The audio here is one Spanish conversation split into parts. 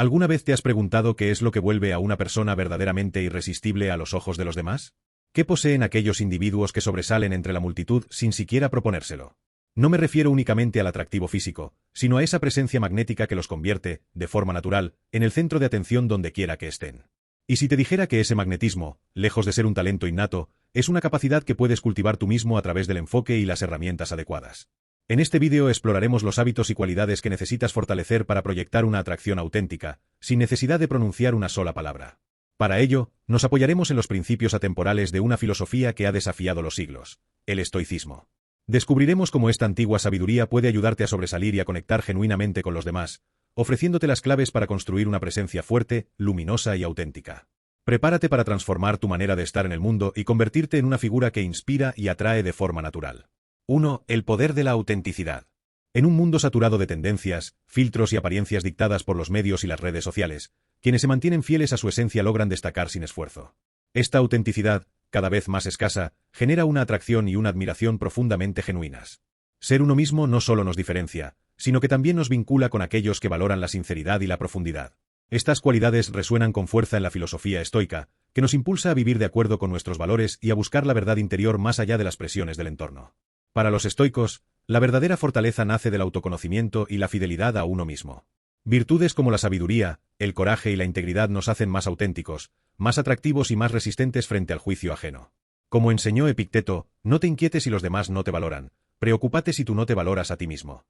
¿Alguna vez te has preguntado qué es lo que vuelve a una persona verdaderamente irresistible a los ojos de los demás? ¿Qué poseen aquellos individuos que sobresalen entre la multitud sin siquiera proponérselo? No me refiero únicamente al atractivo físico, sino a esa presencia magnética que los convierte, de forma natural, en el centro de atención donde quiera que estén. Y si te dijera que ese magnetismo, lejos de ser un talento innato, es una capacidad que puedes cultivar tú mismo a través del enfoque y las herramientas adecuadas. En este vídeo exploraremos los hábitos y cualidades que necesitas fortalecer para proyectar una atracción auténtica, sin necesidad de pronunciar una sola palabra. Para ello, nos apoyaremos en los principios atemporales de una filosofía que ha desafiado los siglos, el estoicismo. Descubriremos cómo esta antigua sabiduría puede ayudarte a sobresalir y a conectar genuinamente con los demás, ofreciéndote las claves para construir una presencia fuerte, luminosa y auténtica. Prepárate para transformar tu manera de estar en el mundo y convertirte en una figura que inspira y atrae de forma natural. 1. El poder de la autenticidad. En un mundo saturado de tendencias, filtros y apariencias dictadas por los medios y las redes sociales, quienes se mantienen fieles a su esencia logran destacar sin esfuerzo. Esta autenticidad, cada vez más escasa, genera una atracción y una admiración profundamente genuinas. Ser uno mismo no solo nos diferencia, sino que también nos vincula con aquellos que valoran la sinceridad y la profundidad. Estas cualidades resuenan con fuerza en la filosofía estoica, que nos impulsa a vivir de acuerdo con nuestros valores y a buscar la verdad interior más allá de las presiones del entorno. Para los estoicos, la verdadera fortaleza nace del autoconocimiento y la fidelidad a uno mismo. Virtudes como la sabiduría, el coraje y la integridad nos hacen más auténticos, más atractivos y más resistentes frente al juicio ajeno. Como enseñó Epicteto, no te inquietes si los demás no te valoran, preocúpate si tú no te valoras a ti mismo.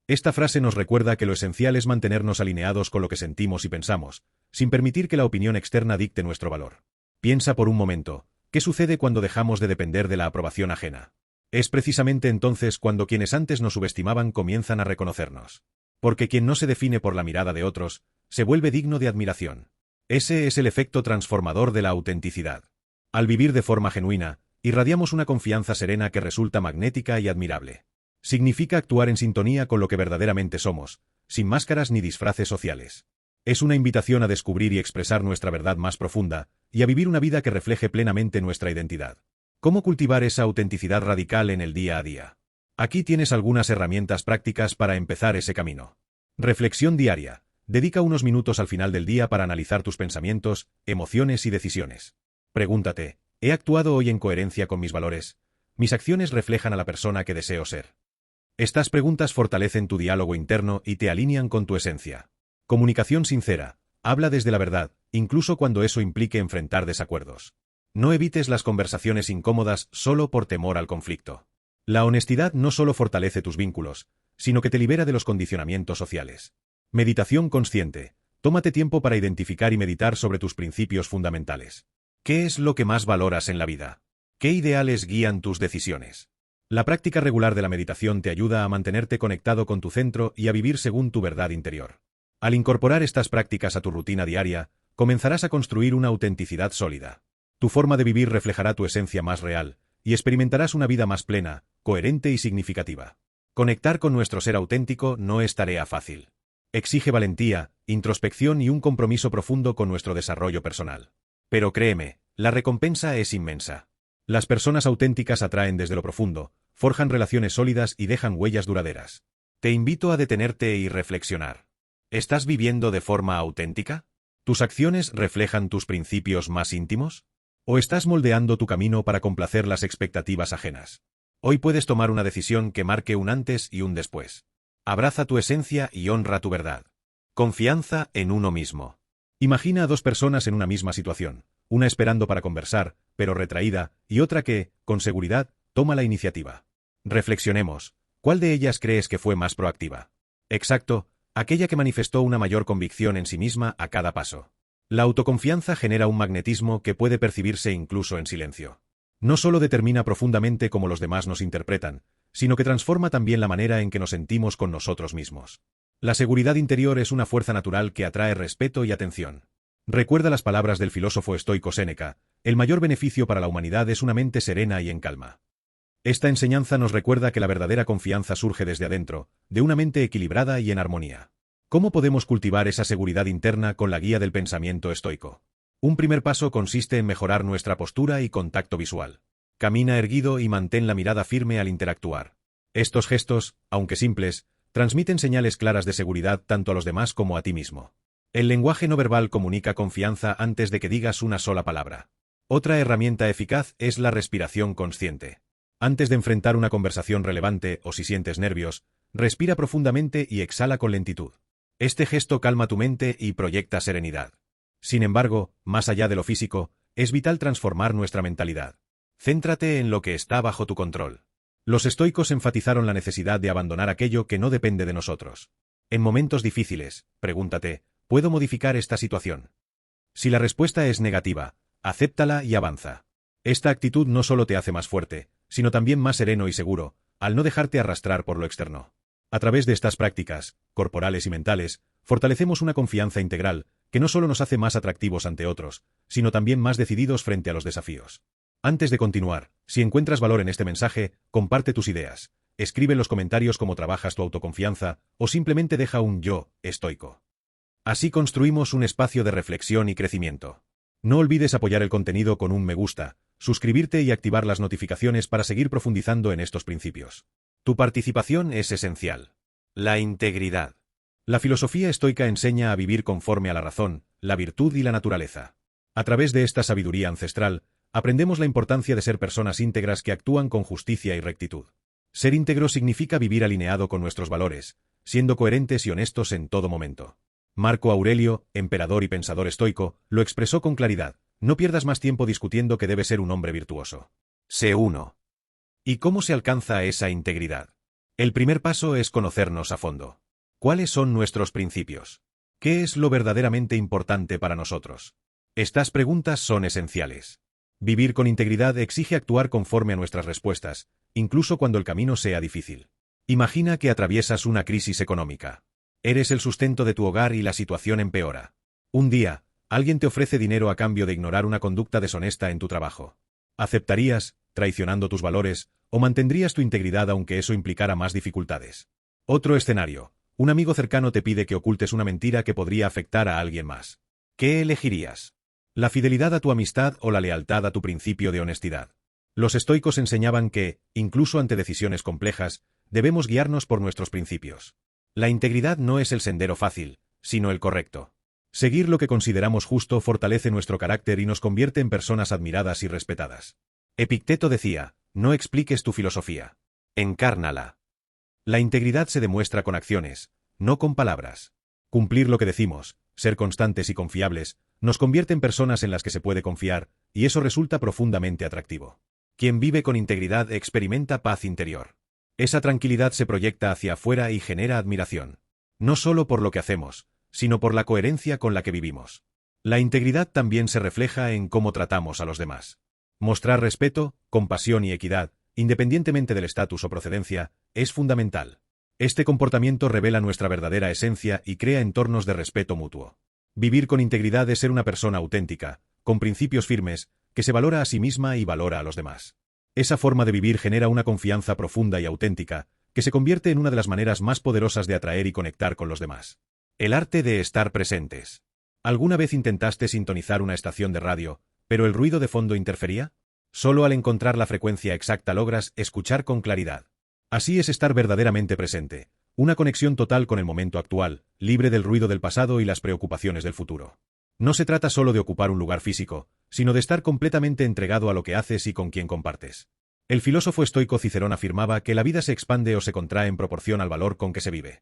Esta frase nos recuerda que lo esencial es mantenernos alineados con lo que sentimos y pensamos, sin permitir que la opinión externa dicte nuestro valor. Piensa por un momento, ¿qué sucede cuando dejamos de depender de la aprobación ajena? Es precisamente entonces cuando quienes antes nos subestimaban comienzan a reconocernos. Porque quien no se define por la mirada de otros, se vuelve digno de admiración. Ese es el efecto transformador de la autenticidad. Al vivir de forma genuina, irradiamos una confianza serena que resulta magnética y admirable. Significa actuar en sintonía con lo que verdaderamente somos, sin máscaras ni disfraces sociales. Es una invitación a descubrir y expresar nuestra verdad más profunda, y a vivir una vida que refleje plenamente nuestra identidad. ¿Cómo cultivar esa autenticidad radical en el día a día? Aquí tienes algunas herramientas prácticas para empezar ese camino. Reflexión diaria. Dedica unos minutos al final del día para analizar tus pensamientos, emociones y decisiones. Pregúntate, ¿he actuado hoy en coherencia con mis valores? ¿Mis acciones reflejan a la persona que deseo ser? Estas preguntas fortalecen tu diálogo interno y te alinean con tu esencia. Comunicación sincera. Habla desde la verdad, incluso cuando eso implique enfrentar desacuerdos. No evites las conversaciones incómodas solo por temor al conflicto. La honestidad no solo fortalece tus vínculos, sino que te libera de los condicionamientos sociales. Meditación consciente. Tómate tiempo para identificar y meditar sobre tus principios fundamentales. ¿Qué es lo que más valoras en la vida? ¿Qué ideales guían tus decisiones? La práctica regular de la meditación te ayuda a mantenerte conectado con tu centro y a vivir según tu verdad interior. Al incorporar estas prácticas a tu rutina diaria, comenzarás a construir una autenticidad sólida. Tu forma de vivir reflejará tu esencia más real, y experimentarás una vida más plena, coherente y significativa. Conectar con nuestro ser auténtico no es tarea fácil. Exige valentía, introspección y un compromiso profundo con nuestro desarrollo personal. Pero créeme, la recompensa es inmensa. Las personas auténticas atraen desde lo profundo, forjan relaciones sólidas y dejan huellas duraderas. Te invito a detenerte y reflexionar. ¿Estás viviendo de forma auténtica? ¿Tus acciones reflejan tus principios más íntimos? ¿O estás moldeando tu camino para complacer las expectativas ajenas? Hoy puedes tomar una decisión que marque un antes y un después. Abraza tu esencia y honra tu verdad. Confianza en uno mismo. Imagina a dos personas en una misma situación, una esperando para conversar, pero retraída, y otra que, con seguridad, toma la iniciativa. Reflexionemos, ¿cuál de ellas crees que fue más proactiva? Exacto, aquella que manifestó una mayor convicción en sí misma a cada paso. La autoconfianza genera un magnetismo que puede percibirse incluso en silencio. No solo determina profundamente cómo los demás nos interpretan, sino que transforma también la manera en que nos sentimos con nosotros mismos. La seguridad interior es una fuerza natural que atrae respeto y atención. Recuerda las palabras del filósofo estoico Séneca: el mayor beneficio para la humanidad es una mente serena y en calma. Esta enseñanza nos recuerda que la verdadera confianza surge desde adentro, de una mente equilibrada y en armonía. ¿Cómo podemos cultivar esa seguridad interna con la guía del pensamiento estoico? Un primer paso consiste en mejorar nuestra postura y contacto visual. Camina erguido y mantén la mirada firme al interactuar. Estos gestos, aunque simples, transmiten señales claras de seguridad tanto a los demás como a ti mismo. El lenguaje no verbal comunica confianza antes de que digas una sola palabra. Otra herramienta eficaz es la respiración consciente. Antes de enfrentar una conversación relevante o si sientes nervios, respira profundamente y exhala con lentitud. Este gesto calma tu mente y proyecta serenidad. Sin embargo, más allá de lo físico, es vital transformar nuestra mentalidad. Céntrate en lo que está bajo tu control. Los estoicos enfatizaron la necesidad de abandonar aquello que no depende de nosotros. En momentos difíciles, pregúntate, ¿puedo modificar esta situación? Si la respuesta es negativa, acéptala y avanza. Esta actitud no solo te hace más fuerte, sino también más sereno y seguro, al no dejarte arrastrar por lo externo. A través de estas prácticas, corporales y mentales, fortalecemos una confianza integral, que no solo nos hace más atractivos ante otros, sino también más decididos frente a los desafíos. Antes de continuar, si encuentras valor en este mensaje, comparte tus ideas, escribe en los comentarios cómo trabajas tu autoconfianza, o simplemente deja un yo estoico. Así construimos un espacio de reflexión y crecimiento. No olvides apoyar el contenido con un me gusta, suscribirte y activar las notificaciones para seguir profundizando en estos principios. Tu participación es esencial. La integridad. La filosofía estoica enseña a vivir conforme a la razón, la virtud y la naturaleza. A través de esta sabiduría ancestral, aprendemos la importancia de ser personas íntegras que actúan con justicia y rectitud. Ser íntegro significa vivir alineado con nuestros valores, siendo coherentes y honestos en todo momento. Marco Aurelio, emperador y pensador estoico, lo expresó con claridad: no pierdas más tiempo discutiendo que debe ser un hombre virtuoso. Sé uno. ¿Y cómo se alcanza esa integridad? El primer paso es conocernos a fondo. ¿Cuáles son nuestros principios? ¿Qué es lo verdaderamente importante para nosotros? Estas preguntas son esenciales. Vivir con integridad exige actuar conforme a nuestras respuestas, incluso cuando el camino sea difícil. Imagina que atraviesas una crisis económica. Eres el sustento de tu hogar y la situación empeora. Un día, alguien te ofrece dinero a cambio de ignorar una conducta deshonesta en tu trabajo. ¿Aceptarías, traicionando tus valores, o mantendrías tu integridad aunque eso implicara más dificultades? Otro escenario. Un amigo cercano te pide que ocultes una mentira que podría afectar a alguien más. ¿Qué elegirías? ¿La fidelidad a tu amistad o la lealtad a tu principio de honestidad? Los estoicos enseñaban que, incluso ante decisiones complejas, debemos guiarnos por nuestros principios. La integridad no es el sendero fácil, sino el correcto. Seguir lo que consideramos justo fortalece nuestro carácter y nos convierte en personas admiradas y respetadas. Epicteto decía: no expliques tu filosofía. Encárnala. La integridad se demuestra con acciones, no con palabras. Cumplir lo que decimos, ser constantes y confiables, nos convierte en personas en las que se puede confiar, y eso resulta profundamente atractivo. Quien vive con integridad experimenta paz interior. Esa tranquilidad se proyecta hacia afuera y genera admiración. No solo por lo que hacemos, sino por la coherencia con la que vivimos. La integridad también se refleja en cómo tratamos a los demás. Mostrar respeto, compasión y equidad, independientemente del estatus o procedencia, es fundamental. Este comportamiento revela nuestra verdadera esencia y crea entornos de respeto mutuo. Vivir con integridad es ser una persona auténtica, con principios firmes, que se valora a sí misma y valora a los demás. Esa forma de vivir genera una confianza profunda y auténtica, que se convierte en una de las maneras más poderosas de atraer y conectar con los demás. El arte de estar presentes. ¿Alguna vez intentaste sintonizar una estación de radio, pero el ruido de fondo interfería? Solo al encontrar la frecuencia exacta logras escuchar con claridad. Así es estar verdaderamente presente, una conexión total con el momento actual, libre del ruido del pasado y las preocupaciones del futuro. No se trata solo de ocupar un lugar físico, sino de estar completamente entregado a lo que haces y con quien compartes. El filósofo estoico Cicerón afirmaba que la vida se expande o se contrae en proporción al valor con que se vive.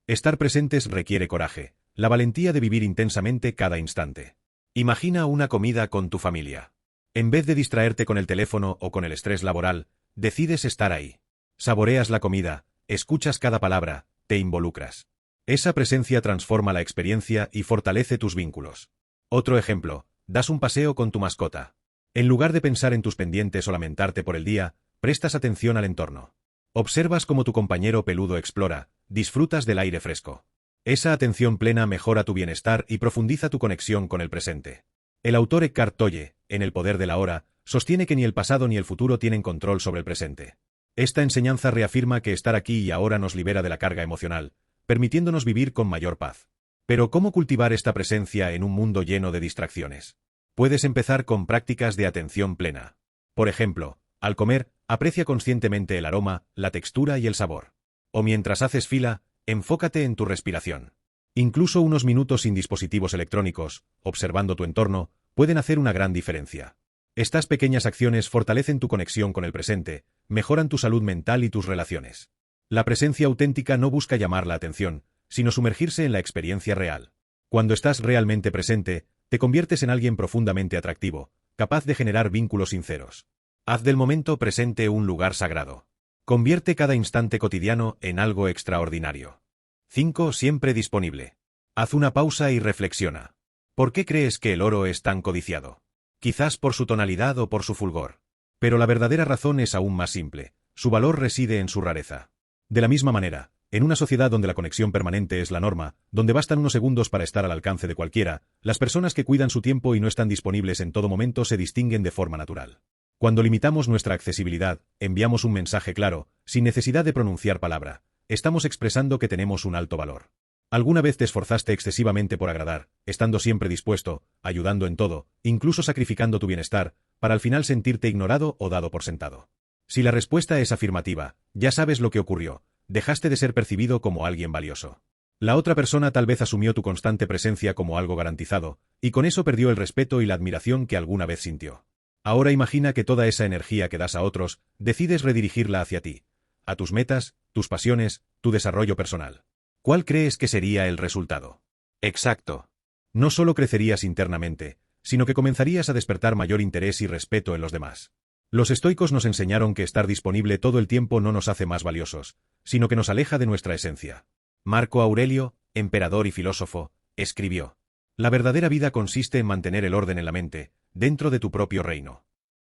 Estar presentes requiere coraje, la valentía de vivir intensamente cada instante. Imagina una comida con tu familia. En vez de distraerte con el teléfono o con el estrés laboral, decides estar ahí. Saboreas la comida, escuchas cada palabra, te involucras. Esa presencia transforma la experiencia y fortalece tus vínculos. Otro ejemplo, das un paseo con tu mascota. En lugar de pensar en tus pendientes o lamentarte por el día, prestas atención al entorno. Observas cómo tu compañero peludo explora, disfrutas del aire fresco. Esa atención plena mejora tu bienestar y profundiza tu conexión con el presente. El autor Eckhart Tolle, en El poder de la hora, sostiene que ni el pasado ni el futuro tienen control sobre el presente. Esta enseñanza reafirma que estar aquí y ahora nos libera de la carga emocional, permitiéndonos vivir con mayor paz. Pero ¿cómo cultivar esta presencia en un mundo lleno de distracciones? Puedes empezar con prácticas de atención plena. Por ejemplo, al comer, aprecia conscientemente el aroma, la textura y el sabor. O mientras haces fila, enfócate en tu respiración. Incluso unos minutos sin dispositivos electrónicos, observando tu entorno, pueden hacer una gran diferencia. Estas pequeñas acciones fortalecen tu conexión con el presente, mejoran tu salud mental y tus relaciones. La presencia auténtica no busca llamar la atención, sino sumergirse en la experiencia real. Cuando estás realmente presente, te conviertes en alguien profundamente atractivo, capaz de generar vínculos sinceros. Haz del momento presente un lugar sagrado. Convierte cada instante cotidiano en algo extraordinario. 5. Siempre disponible. Haz una pausa y reflexiona. ¿Por qué crees que el oro es tan codiciado? Quizás por su tonalidad o por su fulgor. Pero la verdadera razón es aún más simple. Su valor reside en su rareza. De la misma manera, en una sociedad donde la conexión permanente es la norma, donde bastan unos segundos para estar al alcance de cualquiera, las personas que cuidan su tiempo y no están disponibles en todo momento se distinguen de forma natural. Cuando limitamos nuestra accesibilidad, enviamos un mensaje claro, sin necesidad de pronunciar palabra. Estamos expresando que tenemos un alto valor. ¿Alguna vez te esforzaste excesivamente por agradar, estando siempre dispuesto, ayudando en todo, incluso sacrificando tu bienestar, para al final sentirte ignorado o dado por sentado? Si la respuesta es afirmativa, ya sabes lo que ocurrió. Dejaste de ser percibido como alguien valioso. La otra persona tal vez asumió tu constante presencia como algo garantizado, y con eso perdió el respeto y la admiración que alguna vez sintió. Ahora imagina que toda esa energía que das a otros, decides redirigirla hacia ti, a tus metas, tus pasiones, tu desarrollo personal. ¿Cuál crees que sería el resultado? Exacto. No solo crecerías internamente, sino que comenzarías a despertar mayor interés y respeto en los demás. Los estoicos nos enseñaron que estar disponible todo el tiempo no nos hace más valiosos, sino que nos aleja de nuestra esencia. Marco Aurelio, emperador y filósofo, escribió: la verdadera vida consiste en mantener el orden en la mente, dentro de tu propio reino.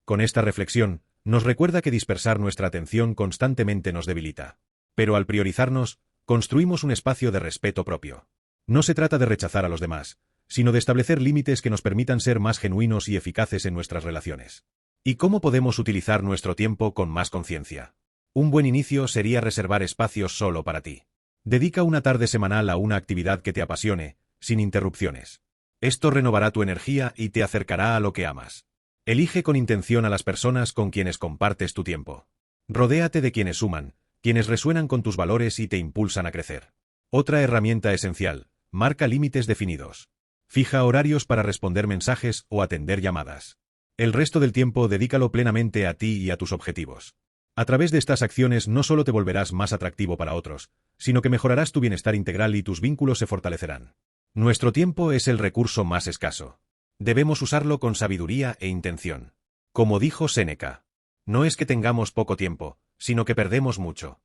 Con esta reflexión, nos recuerda que dispersar nuestra atención constantemente nos debilita. Pero al priorizarnos, construimos un espacio de respeto propio. No se trata de rechazar a los demás, sino de establecer límites que nos permitan ser más genuinos y eficaces en nuestras relaciones. ¿Y cómo podemos utilizar nuestro tiempo con más conciencia? Un buen inicio sería reservar espacios solo para ti. Dedica una tarde semanal a una actividad que te apasione, sin interrupciones. Esto renovará tu energía y te acercará a lo que amas. Elige con intención a las personas con quienes compartes tu tiempo. Rodéate de quienes suman, quienes resuenan con tus valores y te impulsan a crecer. Otra herramienta esencial: marca límites definidos. Fija horarios para responder mensajes o atender llamadas. El resto del tiempo dedícalo plenamente a ti y a tus objetivos. A través de estas acciones no solo te volverás más atractivo para otros, sino que mejorarás tu bienestar integral y tus vínculos se fortalecerán. Nuestro tiempo es el recurso más escaso. Debemos usarlo con sabiduría e intención. Como dijo Séneca, no es que tengamos poco tiempo, sino que perdemos mucho.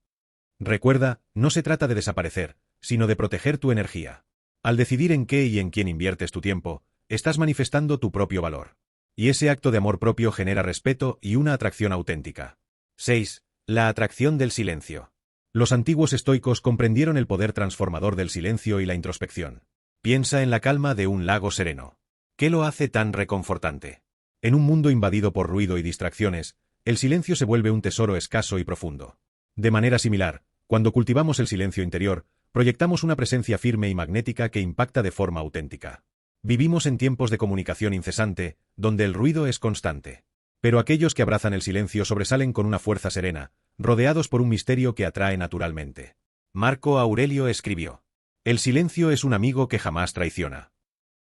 Recuerda, no se trata de desaparecer, sino de proteger tu energía. Al decidir en qué y en quién inviertes tu tiempo, estás manifestando tu propio valor. Y ese acto de amor propio genera respeto y una atracción auténtica. 6. La atracción del silencio. Los antiguos estoicos comprendieron el poder transformador del silencio y la introspección. Piensa en la calma de un lago sereno. ¿Qué lo hace tan reconfortante? En un mundo invadido por ruido y distracciones, el silencio se vuelve un tesoro escaso y profundo. De manera similar, cuando cultivamos el silencio interior, proyectamos una presencia firme y magnética que impacta de forma auténtica. Vivimos en tiempos de comunicación incesante, donde el ruido es constante. Pero aquellos que abrazan el silencio sobresalen con una fuerza serena, rodeados por un misterio que atrae naturalmente. Marco Aurelio escribió: el silencio es un amigo que jamás traiciona.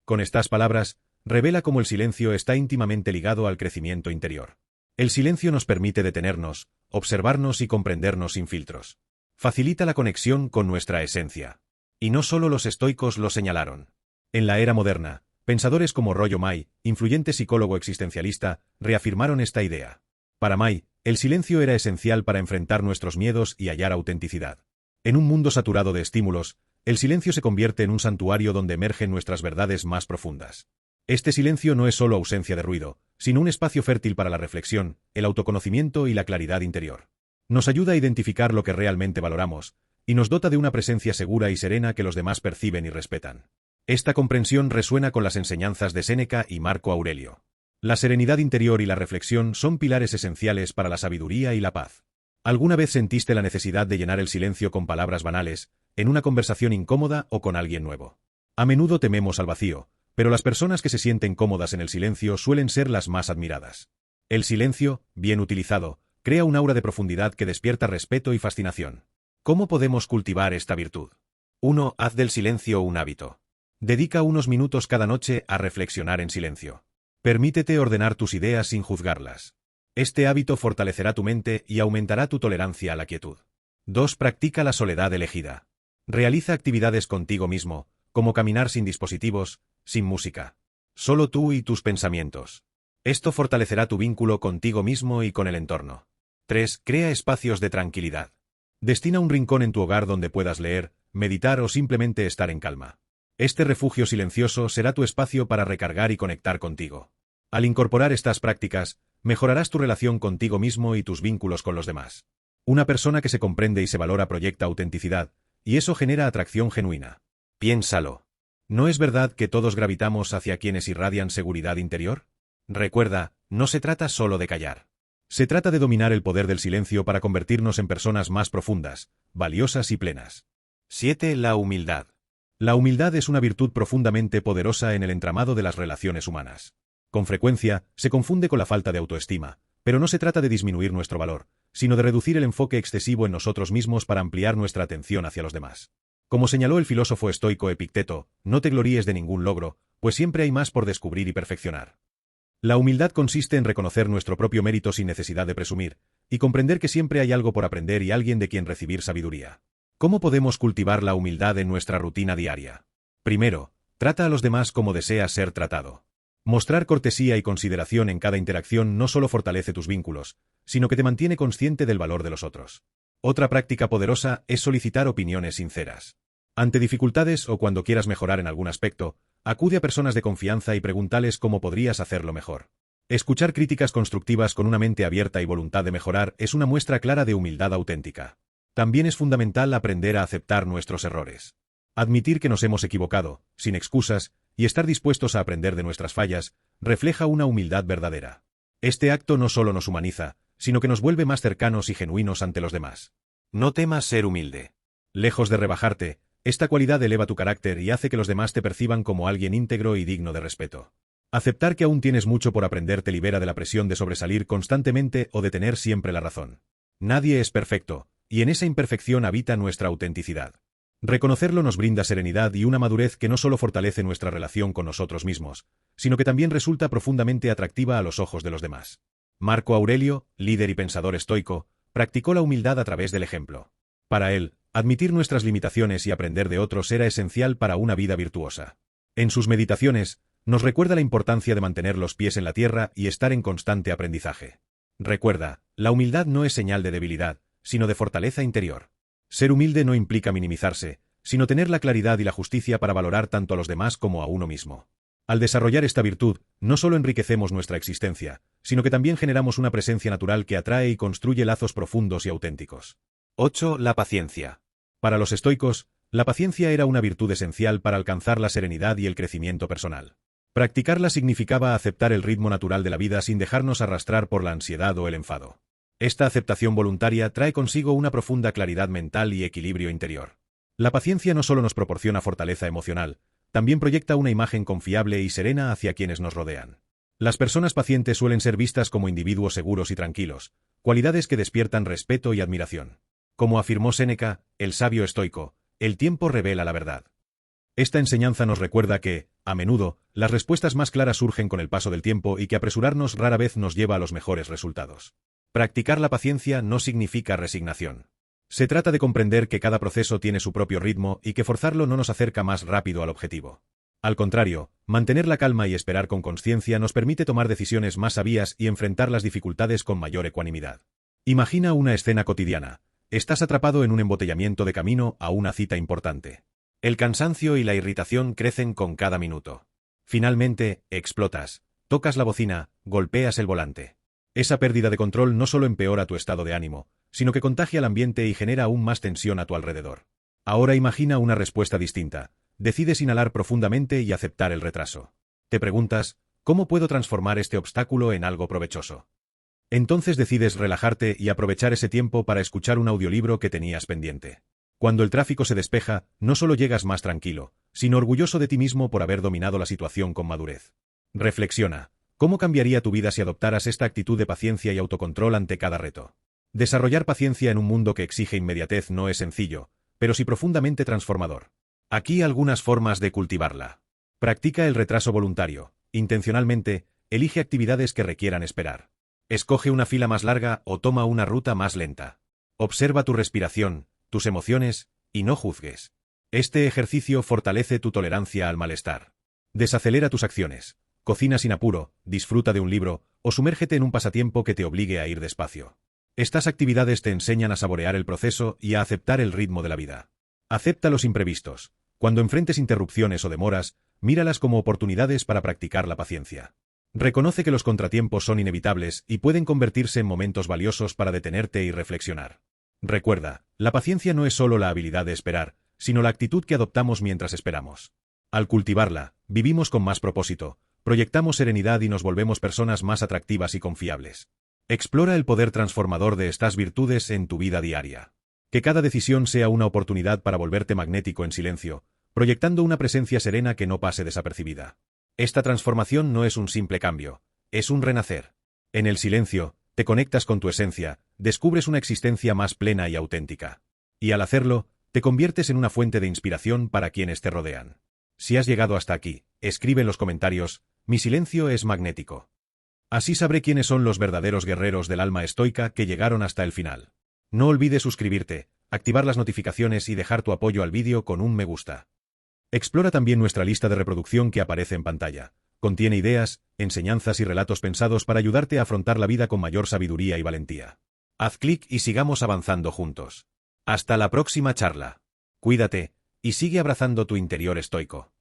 Con estas palabras, revela cómo el silencio está íntimamente ligado al crecimiento interior. El silencio nos permite detenernos, observarnos y comprendernos sin filtros. Facilita la conexión con nuestra esencia. Y no solo los estoicos lo señalaron. En la era moderna, pensadores como Rollo May, influyente psicólogo existencialista, reafirmaron esta idea. Para May, el silencio era esencial para enfrentar nuestros miedos y hallar autenticidad. En un mundo saturado de estímulos, el silencio se convierte en un santuario donde emergen nuestras verdades más profundas. Este silencio no es solo ausencia de ruido, sino un espacio fértil para la reflexión, el autoconocimiento y la claridad interior. Nos ayuda a identificar lo que realmente valoramos, y nos dota de una presencia segura y serena que los demás perciben y respetan. Esta comprensión resuena con las enseñanzas de Séneca y Marco Aurelio. La serenidad interior y la reflexión son pilares esenciales para la sabiduría y la paz. ¿Alguna vez sentiste la necesidad de llenar el silencio con palabras banales, en una conversación incómoda o con alguien nuevo? A menudo tememos al vacío, pero las personas que se sienten cómodas en el silencio suelen ser las más admiradas. El silencio, bien utilizado, crea un aura de profundidad que despierta respeto y fascinación. ¿Cómo podemos cultivar esta virtud? 1. Haz del silencio un hábito. Dedica unos minutos cada noche a reflexionar en silencio. Permítete ordenar tus ideas sin juzgarlas. Este hábito fortalecerá tu mente y aumentará tu tolerancia a la quietud. 2. Practica la soledad elegida. Realiza actividades contigo mismo, como caminar sin dispositivos, sin música. Solo tú y tus pensamientos. Esto fortalecerá tu vínculo contigo mismo y con el entorno. 3. Crea espacios de tranquilidad. Destina un rincón en tu hogar donde puedas leer, meditar o simplemente estar en calma. Este refugio silencioso será tu espacio para recargar y conectar contigo. Al incorporar estas prácticas, mejorarás tu relación contigo mismo y tus vínculos con los demás. Una persona que se comprende y se valora proyecta autenticidad, y eso genera atracción genuina. Piénsalo. ¿No es verdad que todos gravitamos hacia quienes irradian seguridad interior? Recuerda, no se trata solo de callar. Se trata de dominar el poder del silencio para convertirnos en personas más profundas, valiosas y plenas. 7. La humildad. La humildad es una virtud profundamente poderosa en el entramado de las relaciones humanas. Con frecuencia, se confunde con la falta de autoestima, pero no se trata de disminuir nuestro valor, sino de reducir el enfoque excesivo en nosotros mismos para ampliar nuestra atención hacia los demás. Como señaló el filósofo estoico Epicteto, no te gloríes de ningún logro, pues siempre hay más por descubrir y perfeccionar. La humildad consiste en reconocer nuestro propio mérito sin necesidad de presumir, y comprender que siempre hay algo por aprender y alguien de quien recibir sabiduría. ¿Cómo podemos cultivar la humildad en nuestra rutina diaria? Primero, trata a los demás como deseas ser tratado. Mostrar cortesía y consideración en cada interacción no solo fortalece tus vínculos, sino que te mantiene consciente del valor de los otros. Otra práctica poderosa es solicitar opiniones sinceras. Ante dificultades o cuando quieras mejorar en algún aspecto, acude a personas de confianza y pregúntales cómo podrías hacerlo mejor. Escuchar críticas constructivas con una mente abierta y voluntad de mejorar es una muestra clara de humildad auténtica. También es fundamental aprender a aceptar nuestros errores. Admitir que nos hemos equivocado, sin excusas, y estar dispuestos a aprender de nuestras fallas, refleja una humildad verdadera. Este acto no solo nos humaniza, sino que nos vuelve más cercanos y genuinos ante los demás. No temas ser humilde. Lejos de rebajarte, esta cualidad eleva tu carácter y hace que los demás te perciban como alguien íntegro y digno de respeto. Aceptar que aún tienes mucho por aprender te libera de la presión de sobresalir constantemente o de tener siempre la razón. Nadie es perfecto, y en esa imperfección habita nuestra autenticidad. Reconocerlo nos brinda serenidad y una madurez que no solo fortalece nuestra relación con nosotros mismos, sino que también resulta profundamente atractiva a los ojos de los demás. Marco Aurelio, líder y pensador estoico, practicó la humildad a través del ejemplo. Para él, admitir nuestras limitaciones y aprender de otros era esencial para una vida virtuosa. En sus meditaciones, nos recuerda la importancia de mantener los pies en la tierra y estar en constante aprendizaje. Recuerda, la humildad no es señal de debilidad, sino de fortaleza interior. Ser humilde no implica minimizarse, sino tener la claridad y la justicia para valorar tanto a los demás como a uno mismo. Al desarrollar esta virtud, no solo enriquecemos nuestra existencia, sino que también generamos una presencia natural que atrae y construye lazos profundos y auténticos. 8. La paciencia. Para los estoicos, la paciencia era una virtud esencial para alcanzar la serenidad y el crecimiento personal. Practicarla significaba aceptar el ritmo natural de la vida sin dejarnos arrastrar por la ansiedad o el enfado. Esta aceptación voluntaria trae consigo una profunda claridad mental y equilibrio interior. La paciencia no solo nos proporciona fortaleza emocional, también proyecta una imagen confiable y serena hacia quienes nos rodean. Las personas pacientes suelen ser vistas como individuos seguros y tranquilos, cualidades que despiertan respeto y admiración. Como afirmó Séneca, el sabio estoico, el tiempo revela la verdad. Esta enseñanza nos recuerda que, a menudo, las respuestas más claras surgen con el paso del tiempo y que apresurarnos rara vez nos lleva a los mejores resultados. Practicar la paciencia no significa resignación. Se trata de comprender que cada proceso tiene su propio ritmo y que forzarlo no nos acerca más rápido al objetivo. Al contrario, mantener la calma y esperar con consciencia nos permite tomar decisiones más sabias y enfrentar las dificultades con mayor ecuanimidad. Imagina una escena cotidiana. Estás atrapado en un embotellamiento de camino a una cita importante. El cansancio y la irritación crecen con cada minuto. Finalmente, explotas, tocas la bocina, golpeas el volante. Esa pérdida de control no solo empeora tu estado de ánimo, sino que contagia el ambiente y genera aún más tensión a tu alrededor. Ahora imagina una respuesta distinta. Decides inhalar profundamente y aceptar el retraso. Te preguntas, ¿cómo puedo transformar este obstáculo en algo provechoso? Entonces decides relajarte y aprovechar ese tiempo para escuchar un audiolibro que tenías pendiente. Cuando el tráfico se despeja, no solo llegas más tranquilo, sino orgulloso de ti mismo por haber dominado la situación con madurez. Reflexiona. ¿Cómo cambiaría tu vida si adoptaras esta actitud de paciencia y autocontrol ante cada reto? Desarrollar paciencia en un mundo que exige inmediatez no es sencillo, pero sí profundamente transformador. Aquí algunas formas de cultivarla. Practica el retraso voluntario. Intencionalmente, elige actividades que requieran esperar. Escoge una fila más larga o toma una ruta más lenta. Observa tu respiración, tus emociones, y no juzgues. Este ejercicio fortalece tu tolerancia al malestar. Desacelera tus acciones. Cocina sin apuro, disfruta de un libro, o sumérgete en un pasatiempo que te obligue a ir despacio. Estas actividades te enseñan a saborear el proceso y a aceptar el ritmo de la vida. Acepta los imprevistos. Cuando enfrentes interrupciones o demoras, míralas como oportunidades para practicar la paciencia. Reconoce que los contratiempos son inevitables y pueden convertirse en momentos valiosos para detenerte y reflexionar. Recuerda, la paciencia no es solo la habilidad de esperar, sino la actitud que adoptamos mientras esperamos. Al cultivarla, vivimos con más propósito, proyectamos serenidad y nos volvemos personas más atractivas y confiables. Explora el poder transformador de estas virtudes en tu vida diaria. Que cada decisión sea una oportunidad para volverte magnético en silencio, proyectando una presencia serena que no pase desapercibida. Esta transformación no es un simple cambio, es un renacer. En el silencio, te conectas con tu esencia, descubres una existencia más plena y auténtica. Y al hacerlo, te conviertes en una fuente de inspiración para quienes te rodean. Si has llegado hasta aquí, escribe en los comentarios: mi silencio es magnético. Así sabré quiénes son los verdaderos guerreros del alma estoica que llegaron hasta el final. No olvides suscribirte, activar las notificaciones y dejar tu apoyo al vídeo con un me gusta. Explora también nuestra lista de reproducción que aparece en pantalla. Contiene ideas, enseñanzas y relatos pensados para ayudarte a afrontar la vida con mayor sabiduría y valentía. Haz clic y sigamos avanzando juntos. Hasta la próxima charla. Cuídate, y sigue abrazando tu interior estoico.